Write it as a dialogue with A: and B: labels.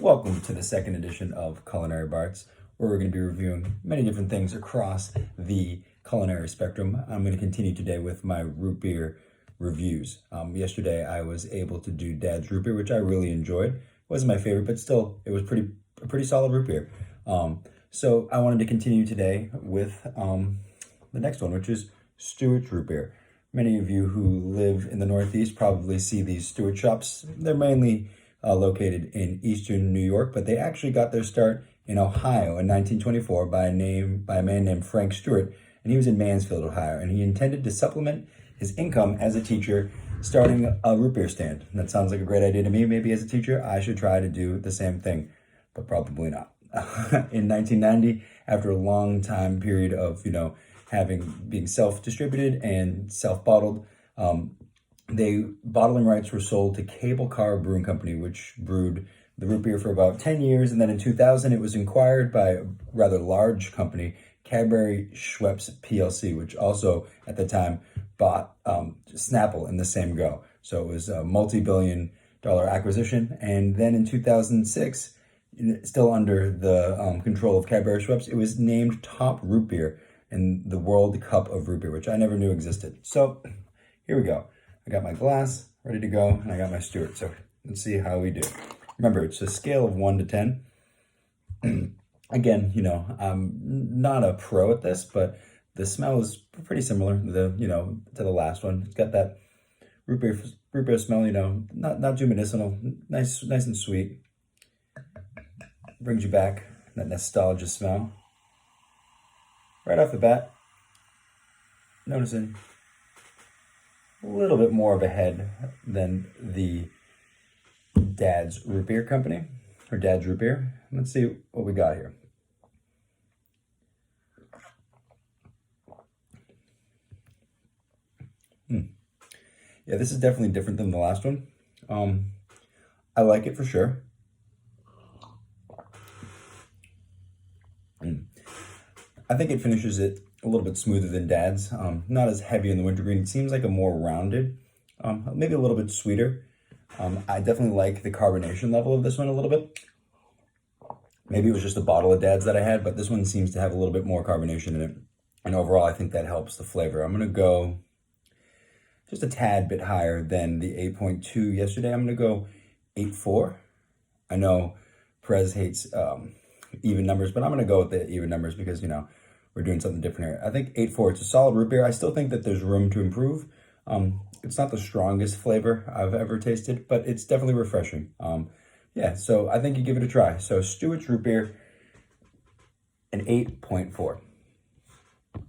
A: Welcome to the second edition of Culinary Bites, where we're going to be reviewing many different things across the culinary spectrum. I'm going to continue today with my root beer reviews. Yesterday I was able to do Dad's root beer, which I really enjoyed. It wasn't my favorite, but still it was a pretty solid root beer. So I wanted to continue today with the next one, which is Stewart's root beer. Many of you who live in the Northeast probably see these Stewart shops. They're mainly located in eastern New York, but they actually got their start in Ohio in 1924 by a man named Frank Stewart, and he was in Mansfield, Ohio, and he intended to supplement his income as a teacher, starting a root beer stand. And that sounds like a great idea to me. Maybe as a teacher, I should try to do the same thing, but probably not. In 1990, after a long time period of being self-distributed and self-bottled, bottling rights were sold to Cable Car Brewing Company, which brewed the root beer for about 10 years. And then in 2000, it was acquired by a rather large company, Cadbury Schweppes PLC, which also at the time bought Snapple in the same go. So it was a multi-billion-dollar acquisition. And then in 2006, still under the control of Cadbury Schweppes, it was named top root beer in the World Cup of Root Beer, which I never knew existed. So here we go. I got my glass ready to go, and I got my Stewart. So let's see how we do. Remember, it's a scale of 1 to 10. Again, I'm not a pro at this, but the smell is pretty similar to the last one. It's got that root beer smell, not too medicinal, nice and sweet. Brings you back, that nostalgia smell. Right off the bat, noticing a little bit more of a head than the Dad's Root Beer Company, or Dad's Root Beer. Let's see what we got here. Yeah, this is definitely different than the last one. I like it for sure. I think it finishes it a little bit smoother than Dad's. Not as heavy in the wintergreen. It seems like a more rounded, maybe a little bit sweeter. I definitely like the carbonation level of this one a little bit. Maybe it was just a bottle of Dad's that I had, but this one seems to have a little bit more carbonation in it. And overall, I think that helps the flavor. I'm going to go just a tad bit higher than the 8.2 yesterday. I'm going to go 8.4. I know Perez hates even numbers, but I'm going to go with the even numbers because, we're doing something different here. I think 8.4, it's a solid root beer. I still think that there's room to improve. It's not the strongest flavor I've ever tasted, but it's definitely refreshing. Yeah, so I think you give it a try. So Stewart's root beer, an 8.4.